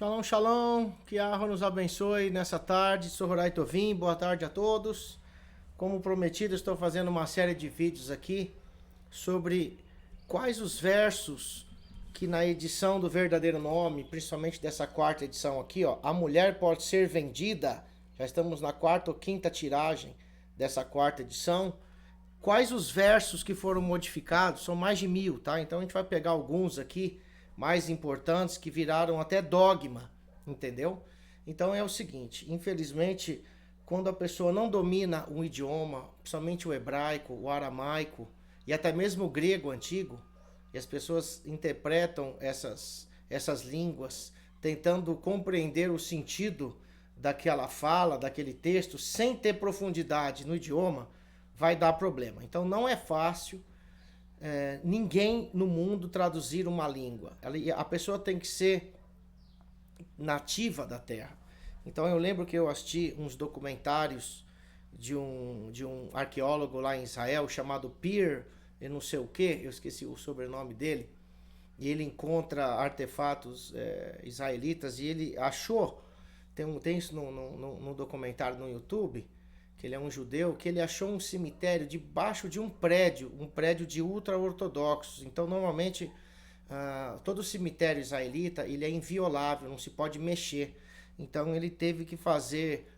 Shalom, shalom, que Yahweh nos abençoe nessa tarde. Sou Horai Tovim, boa tarde a todos. Como prometido, estou fazendo uma série de vídeos aqui sobre quais os versos que na edição do Verdadeiro Nome, principalmente dessa quarta edição aqui, ó, a mulher pode ser vendida. Já estamos na quarta ou quinta tiragem dessa quarta edição. Quais os versos que foram modificados? São mais de 1000, tá? Então a gente vai pegar alguns aqui mais importantes que viraram até dogma, entendeu? Então é o seguinte, infelizmente, quando a pessoa não domina um idioma, principalmente o hebraico, o aramaico e até mesmo o grego antigo, e as pessoas interpretam essas línguas tentando compreender o sentido daquela fala, daquele texto, sem ter profundidade no idioma, vai dar problema. Então não é fácil ninguém no mundo traduzir uma língua. A pessoa tem que ser nativa da terra. Então eu lembro que eu assisti uns documentários de um arqueólogo lá em Israel chamado Pierre, eu não sei o que, eu esqueci o sobrenome dele, e ele encontra artefatos israelitas e ele achou, tem isso no documentário no YouTube, que ele é um judeu, que ele achou um cemitério debaixo de um prédio de ultra-ortodoxos. Então, normalmente, todo cemitério israelita, ele é inviolável, não se pode mexer. Então, ele teve que fazer,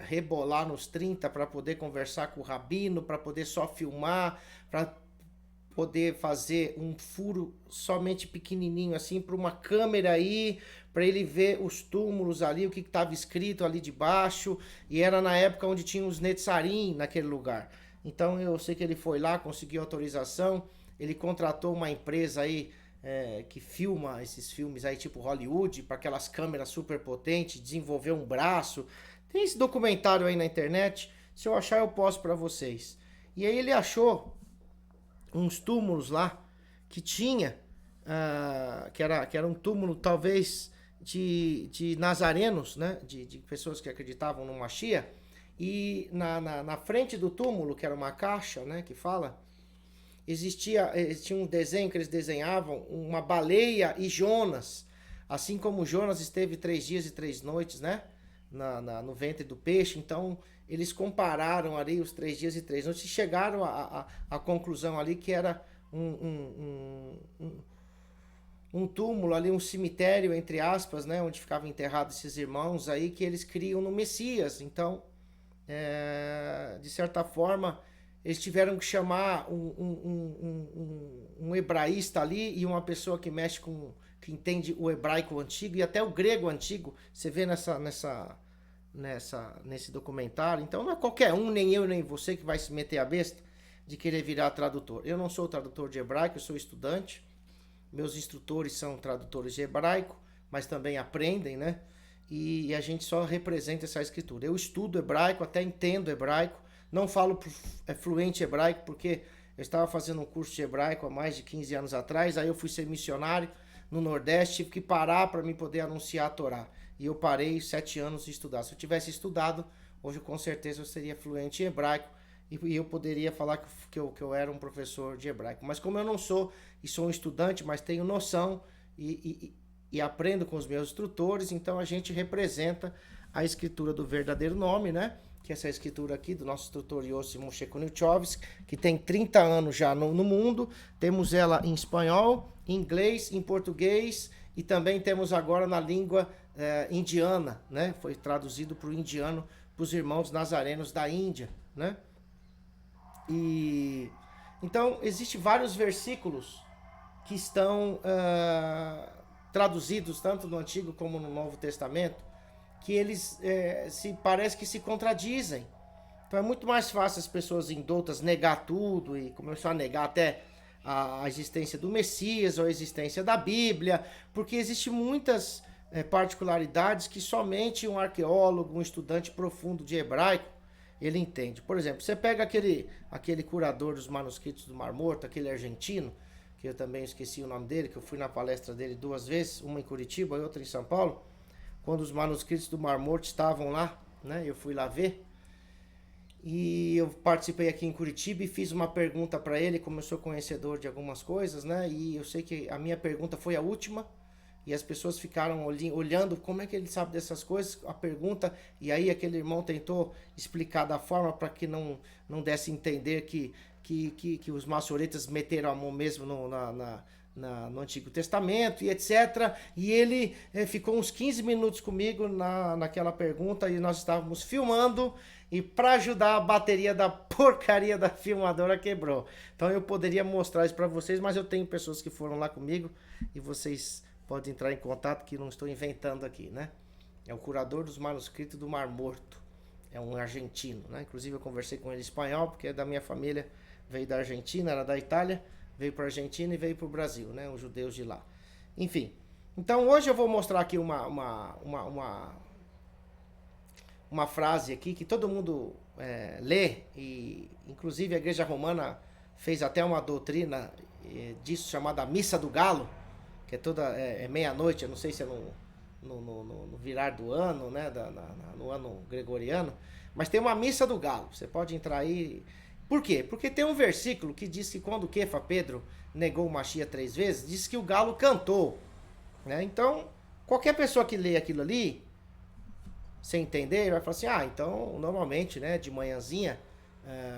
rebolar nos 30 para poder conversar com o rabino, para poder só filmar, para poder fazer um furo somente pequenininho assim para uma câmera aí, para ele ver os túmulos ali, o que estava escrito ali debaixo, e era na época onde tinha os Netzarim naquele lugar. Então eu sei que ele foi lá, conseguiu autorização, ele contratou uma empresa aí que filma esses filmes aí tipo Hollywood, para aquelas câmeras super potentes, desenvolveu um braço. Tem esse documentário aí na internet, se eu achar eu posto para vocês. E aí ele achou uns túmulos lá que tinha, que era um túmulo talvez de nazarenos, né? De pessoas que acreditavam no Mashiach. E na frente do túmulo, que era uma caixa, né? Que fala, existia um desenho que eles desenhavam, uma baleia e Jonas. Assim como Jonas esteve 3 dias e 3 noites, né? No ventre do peixe. Então eles compararam ali os 3 dias e 3 noites e chegaram à conclusão ali que era um túmulo ali, um cemitério, entre aspas, né, onde ficavam enterrados esses irmãos aí, que eles criam no Messias. Então, de certa forma, eles tiveram que chamar um hebraísta ali e uma pessoa que mexe que entende o hebraico antigo e até o grego antigo. Você vê nesse documentário. Então não é qualquer um, nem eu, nem você, que vai se meter a besta de querer virar tradutor. Eu não sou tradutor de hebraico, eu sou estudante. Meus instrutores são tradutores de hebraico, mas também aprendem, né? E a gente só representa essa escritura. Eu estudo hebraico, até entendo hebraico. Não falo fluente hebraico, porque eu estava fazendo um curso de hebraico há mais de 15 anos atrás. Aí eu fui ser missionário no Nordeste, tive que parar para me poder anunciar a Torá. E eu parei 7 anos de estudar. Se eu tivesse estudado, hoje com certeza eu seria fluente em hebraico e eu poderia falar que eu era um professor de hebraico. Mas como eu não sou, e sou um estudante, mas tenho noção e aprendo com os meus instrutores, então a gente representa a escritura do verdadeiro nome, né? Que é essa escritura aqui do nosso instrutor Yossi Moshe Kunichowski, que tem 30 anos já no mundo. Temos ela em espanhol, em inglês, em português e também temos agora na língua indiana, né? Foi traduzido para o indiano, para os irmãos nazarenos da Índia, né? E então existem vários versículos que estão traduzidos tanto no Antigo como no Novo Testamento, que eles parece que se contradizem. Então é muito mais fácil as pessoas indoutas negar tudo e começar a negar até a existência do Messias ou a existência da Bíblia, porque existem muitas particularidades que somente um arqueólogo, um estudante profundo de hebraico, ele entende. Por exemplo, você pega aquele curador dos manuscritos do Mar Morto, aquele argentino, que eu também esqueci o nome dele, que eu fui na palestra dele 2 vezes, uma em Curitiba e outra em São Paulo, quando os manuscritos do Mar Morto estavam lá, né? Eu fui lá ver. E eu participei aqui em Curitiba e fiz uma pergunta para ele, como eu sou conhecedor de algumas coisas, né? E eu sei que a minha pergunta foi a última. E as pessoas ficaram olhando como é que ele sabe dessas coisas, a pergunta, e aí aquele irmão tentou explicar da forma para que não desse a entender que os maçoretas meteram a mão mesmo no Antigo Testamento e etc. E ele ficou uns 15 minutos comigo naquela pergunta e nós estávamos filmando e para ajudar a bateria da porcaria da filmadora quebrou. Então eu poderia mostrar isso para vocês, mas eu tenho pessoas que foram lá comigo e vocês podem entrar em contato, que não estou inventando aqui, né? É o curador dos manuscritos do Mar Morto. É um argentino, né? Inclusive eu conversei com ele em espanhol, porque é da minha família, veio da Argentina, era da Itália, veio para a Argentina e veio para o Brasil, né? Os judeus de lá. Enfim, então hoje eu vou mostrar aqui uma frase aqui que todo mundo lê, e inclusive a Igreja Romana fez até uma doutrina disso, chamada Missa do Galo, que é toda meia-noite, eu não sei se é no virar do ano, né, no ano gregoriano, mas tem uma Missa do Galo, você pode entrar aí. Por quê? Porque tem um versículo que diz que quando Kefa, Pedro, negou o Machia 3 vezes, diz que o galo cantou, né? Então, qualquer pessoa que lê aquilo ali, sem entender, vai falar assim, então, normalmente, né, de manhãzinha,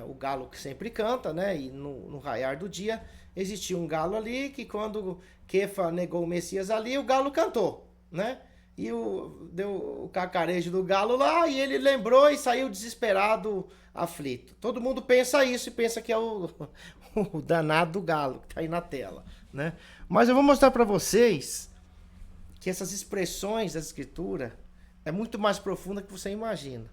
o galo que sempre canta, né, e no raiar do dia, existia um galo ali que quando Kefa negou o Messias ali, o galo cantou, né? E deu o cacarejo do galo lá e ele lembrou e saiu desesperado, aflito. Todo mundo pensa isso e pensa que é o danado do galo que tá aí na tela, né? Mas eu vou mostrar para vocês que essas expressões da escritura é muito mais profunda que você imagina.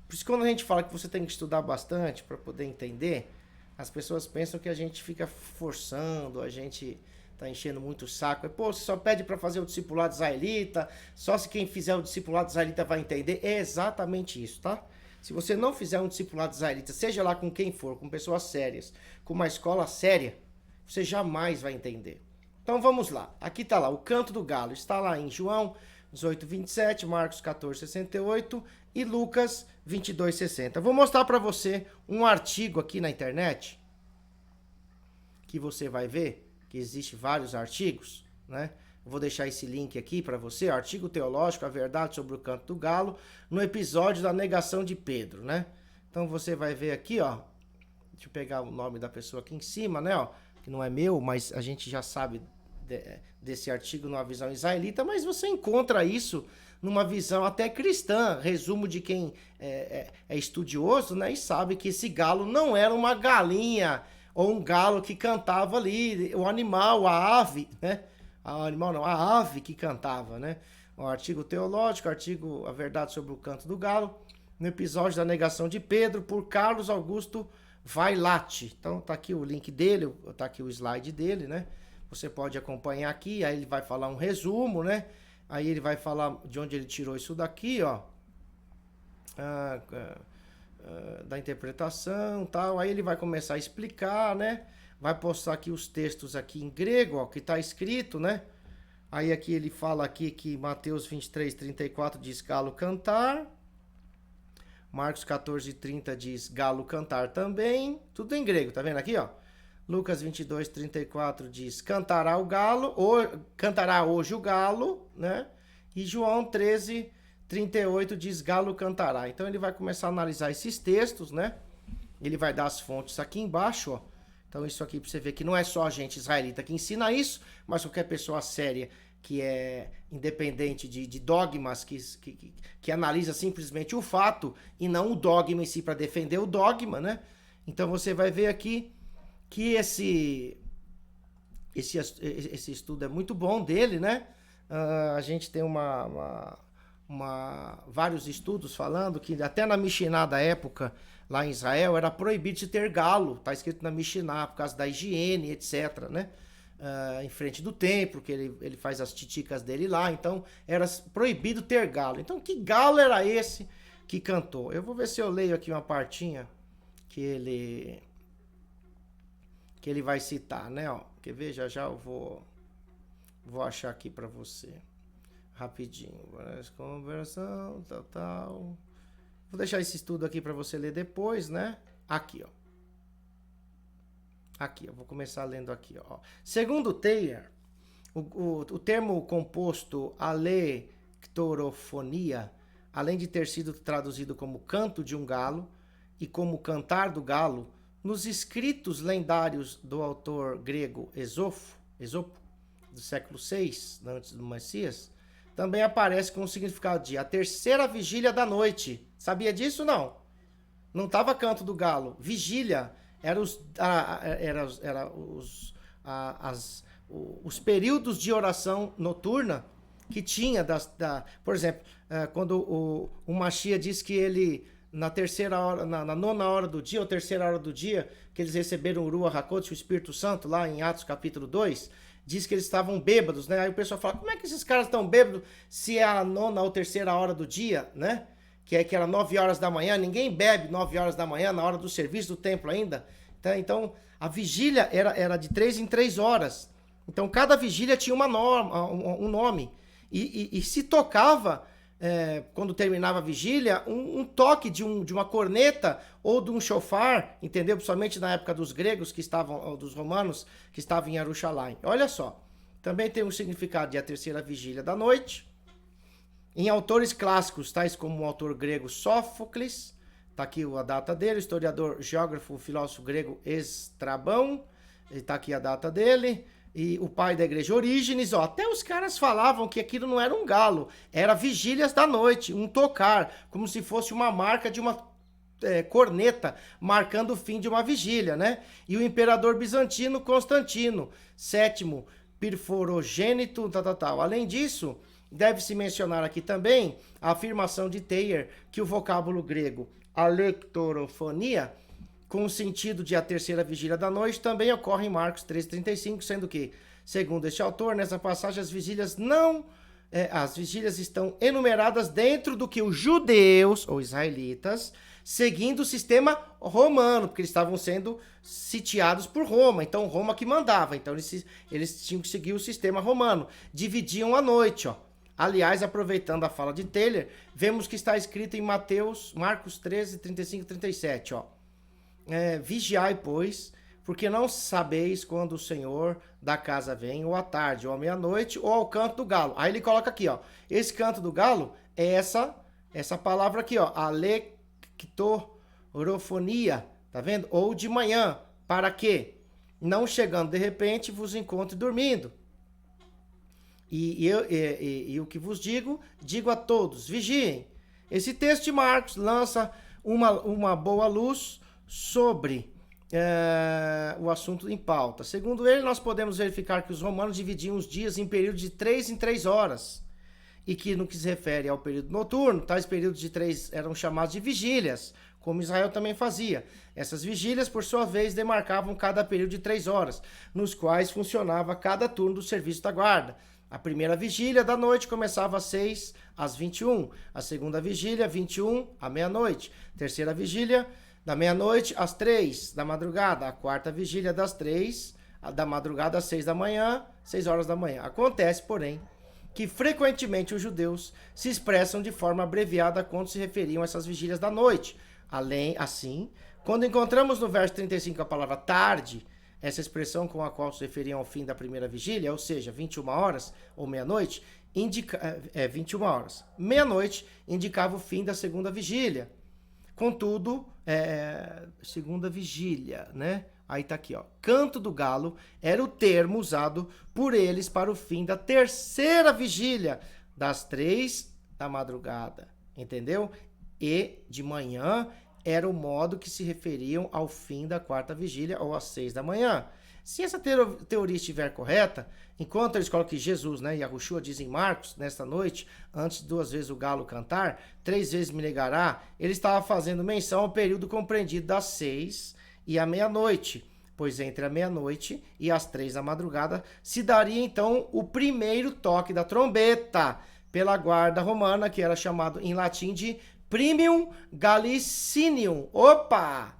Por isso que quando a gente fala que você tem que estudar bastante para poder entender, as pessoas pensam que a gente fica forçando, a gente tá enchendo muito o saco. Pô, você só pede para fazer o discipulado israelita, só se quem fizer o discipulado israelita vai entender. É exatamente isso, tá? Se você não fizer um discipulado israelita, seja lá com quem for, com pessoas sérias, com uma escola séria, você jamais vai entender. Então vamos lá. Aqui tá lá, o canto do galo. Está lá em João 18:27, Marcos 14:68 e Lucas 22:60. Vou mostrar para você um artigo aqui na internet que você vai ver que existe vários artigos, né? Eu vou deixar esse link aqui para você, artigo teológico, a verdade sobre o canto do galo, no episódio da negação de Pedro, né? Então você vai ver aqui, ó, deixa eu pegar o nome da pessoa aqui em cima, né, ó, que não é meu, mas a gente já sabe desse artigo numa visão israelita, mas você encontra isso numa visão até cristã, resumo de quem é estudioso, né, e sabe que esse galo não era uma galinha ou um galo que cantava ali, o animal, a ave, né? O animal não, a ave que cantava, né? O artigo teológico, artigo A Verdade sobre o Canto do Galo, no episódio da negação de Pedro, por Carlos Augusto Vailate. Então tá aqui o link dele, tá aqui o slide dele, né? Você pode acompanhar aqui, aí ele vai falar um resumo, né? Aí ele vai falar de onde ele tirou isso daqui, ó. Da interpretação, tal. Aí ele vai começar a explicar, né? Vai postar aqui os textos aqui em grego, ó, que está escrito, né? Aí aqui ele fala aqui que Mateus 23:34 diz galo cantar. Marcos 14:30 diz galo cantar também. Tudo em grego, tá vendo aqui, ó? Lucas 22:34 diz cantará o galo, cantará hoje o galo, né? E João 13:38 diz galo cantará. Então ele vai começar a analisar esses textos, né? Ele vai dar as fontes aqui embaixo, ó. Então isso aqui para você ver que não é só a gente israelita que ensina isso, mas qualquer pessoa séria que é independente de dogmas, que analisa simplesmente o fato e não o dogma em si para defender o dogma, né? Então você vai ver aqui que esse estudo é muito bom dele, né? A gente tem vários estudos falando que até na Mishiná da época, lá em Israel, era proibido de ter galo, tá escrito na Mishiná, por causa da higiene, etc, né? Em frente do templo, que ele faz as titicas dele lá, então era proibido ter galo. Então que galo era esse que cantou? Eu vou ver se eu leio aqui uma partinha que ele vai citar, né? Ó, quer ver? Já eu vou achar aqui para você. Rapidinho. Conversão, tal. Vou deixar esse estudo aqui para você ler depois, né? Aqui, ó. Aqui, eu vou começar lendo aqui, ó. Segundo Teilhard, O termo composto alectorofonia, além de ter sido traduzido como canto de um galo e como cantar do galo, nos escritos lendários do autor grego Esopo, do século VI, antes do Messias, também aparece com o significado de a terceira vigília da noite. Sabia disso? Não. Não estava canto do galo. Vigília era os períodos de oração noturna que tinha. Por exemplo, quando o Mashiach diz que ele, na terceira hora, na nona hora do dia, ou terceira hora do dia, que eles receberam o Ruach HaKodesh, o Espírito Santo, lá em Atos capítulo 2, diz que eles estavam bêbados, né? Aí o pessoal fala, como é que esses caras estão bêbados se é a nona ou terceira hora do dia, né? Que era 9 horas da manhã, ninguém bebe 9 horas da manhã, na hora do serviço do templo ainda. Então, a vigília era de 3 em 3 horas. Então, cada vigília tinha um nome. E se tocava, quando terminava a vigília, um toque de uma corneta ou de um shofar, entendeu? Principalmente na época dos gregos ou dos romanos que estavam em Jerusalém. Olha só, também tem um significado de a terceira vigília da noite. Em autores clássicos, tais como o autor grego Sófocles, está aqui a data dele, o historiador, geógrafo, filósofo grego Estrabão, está aqui a data dele, e o pai da igreja Orígenes, até os caras falavam que aquilo não era um galo, era vigílias da noite, um tocar, como se fosse uma marca de uma corneta, marcando o fim de uma vigília, né? E o imperador bizantino Constantino, sétimo, Pirforogênito, tal. Além disso, deve-se mencionar aqui também a afirmação de Thayer que o vocábulo grego alectorofonia, com o sentido de a terceira vigília da noite, também ocorre em Marcos 13:35, sendo que, segundo este autor, nessa passagem as vigílias estão enumeradas dentro do que os judeus ou israelitas, seguindo o sistema romano, porque eles estavam sendo sitiados por Roma, então Roma que mandava, então eles tinham que seguir o sistema romano, dividiam a noite, Aliás, aproveitando a fala de Thayer, vemos que está escrito em Marcos 13, 35 e 37, vigiai, pois, porque não sabeis quando o Senhor da casa vem, ou à tarde, ou à meia-noite, ou ao canto do galo. Aí ele coloca aqui, esse canto do galo é essa palavra aqui, alectorofonia, tá vendo? Ou de manhã, para que, não chegando de repente, vos encontre dormindo. E o que vos digo a todos, vigiem. Esse texto de Marcos lança uma boa luz sobre o assunto em pauta. Segundo ele, nós podemos verificar que os romanos dividiam os dias em períodos de 3 em 3 horas. E que no que se refere ao período noturno, tais períodos de 3 eram chamados de vigílias, como Israel também fazia. Essas vigílias, por sua vez, demarcavam cada período de 3 horas, nos quais funcionava cada turno do serviço da guarda. A primeira vigília da noite começava às 6 às 21. A segunda vigília, 21 à meia-noite. Terceira vigília, da meia-noite às 3 da madrugada. A quarta vigília, das 3 da madrugada às 6 da manhã, 6 horas da manhã. Acontece, porém, que frequentemente os judeus se expressam de forma abreviada quando se referiam a essas vigílias da noite. Assim, quando encontramos no verso 35 a palavra tarde, essa expressão com a qual se referiam ao fim da primeira vigília, ou seja, 21 horas ou meia-noite, 21 horas. Meia-noite indicava o fim da segunda vigília. Contudo, segunda vigília, né? Aí tá aqui, canto do galo era o termo usado por eles para o fim da terceira vigília, das 3 da madrugada, entendeu? E de manhã era o modo que se referiam ao fim da quarta vigília ou às 6 da manhã. Se essa teoria estiver correta, enquanto eles colocam que Jesus, né, Yahushua diz em Marcos, nesta noite, antes de 2 vezes o galo cantar, 3 vezes me negará, ele estava fazendo menção ao período compreendido das 6 e à meia-noite, pois entre a meia-noite e as 3 da madrugada se daria então o primeiro toque da trombeta pela guarda romana, que era chamado em latim de Primum Gallicinium. Opa!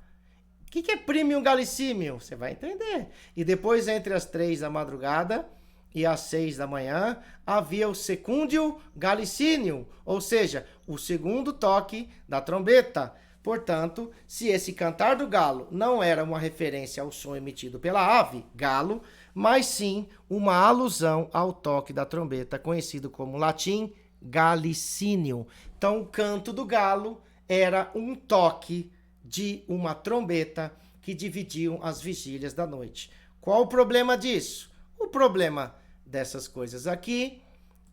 O que é Primum Gallicinium? Você vai entender. E depois, entre as 3 da madrugada e as 6 da manhã, havia o Secundium Gallicinium, ou seja, o segundo toque da trombeta. Portanto, se esse cantar do galo não era uma referência ao som emitido pela ave, galo, mas sim uma alusão ao toque da trombeta, conhecido como latim galicínio. Então, o canto do galo era um toque de uma trombeta que dividiam as vigílias da noite. Qual o problema disso? O problema dessas coisas aqui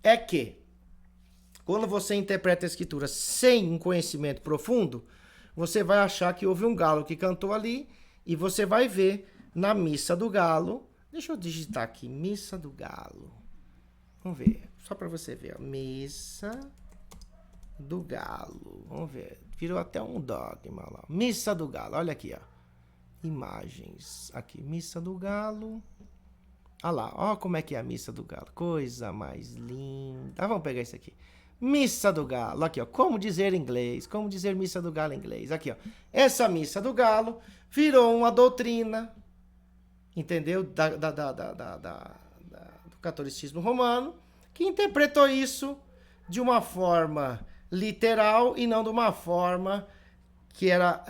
é que, quando você interpreta a escritura sem um conhecimento profundo, você vai achar que houve um galo que cantou ali e você vai ver na missa do galo. Deixa eu digitar aqui, missa do galo. Vamos ver, só para você ver. Ó. Missa do galo. Vamos ver, virou até um dogma lá. Missa do galo, olha aqui, ó. Imagens. Aqui, missa do galo. Olha lá, ó como é que é a missa do galo. Coisa mais linda. Ah, vamos pegar isso aqui. Missa do galo. Aqui, ó. Como dizer em inglês. Como dizer missa do galo em inglês. Aqui, ó. Essa missa do galo virou uma doutrina, entendeu? Do catolicismo romano, que interpretou isso de uma forma literal e não de uma forma que era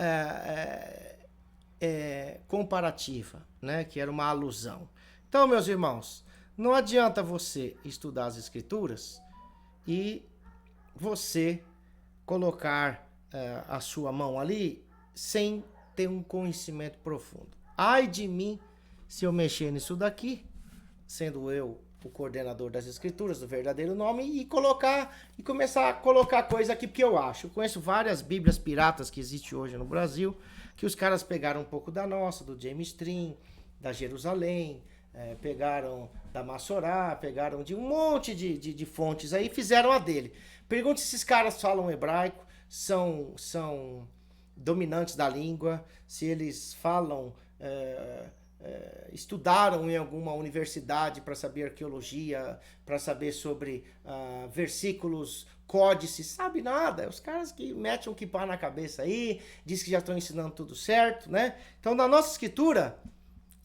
comparativa, né? Que era uma alusão. Então, meus irmãos, não adianta você estudar as escrituras e você colocar a sua mão ali sem ter um conhecimento profundo. Ai de mim se eu mexer nisso daqui, sendo eu o coordenador das escrituras, do verdadeiro nome, e começar a colocar coisa aqui porque eu acho. Eu conheço várias bíblias piratas que existem hoje no Brasil, que os caras pegaram um pouco da nossa, do James Stream, da Jerusalém, pegaram da Massorá, pegaram de um monte de fontes aí e fizeram a dele. Pergunte se esses caras falam hebraico, são dominantes da língua, se eles falam, estudaram em alguma universidade para saber arqueologia, para saber sobre versículos, códices, sabe nada. Os caras que metem um kippah na cabeça aí, diz que já estão ensinando tudo certo, né? Então, na nossa escritura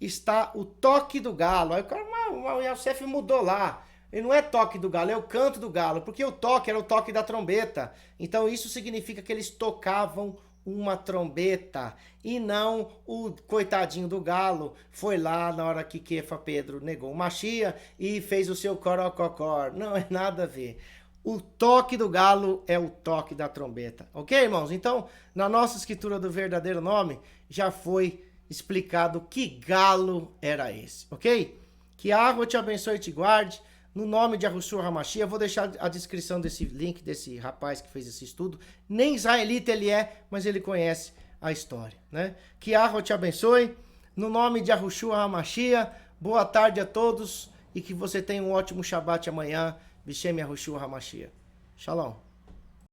está o toque do galo. Aí o cara, o Yosef mudou lá. Ele não é toque do galo, é o canto do galo, porque o toque era o toque da trombeta. Então isso significa que eles tocavam uma trombeta e não o coitadinho do galo foi lá na hora que Kefa Pedro negou o Machia e fez o seu corococó. Não é nada a ver. O toque do galo é o toque da trombeta. Ok, irmãos? Então, na nossa escritura do verdadeiro nome, já foi explicado que galo era esse, ok? Que a água te abençoe e te guarde. No nome de Yahushua HaMashiach, eu vou deixar a descrição desse link, desse rapaz que fez esse estudo. Nem israelita ele é, mas ele conhece a história, né? Que a água te abençoe. No nome de Yahushua HaMashiach, boa tarde a todos e que você tenha um ótimo Shabbat amanhã. Bishem Yahushua HaMashiach. Shalom.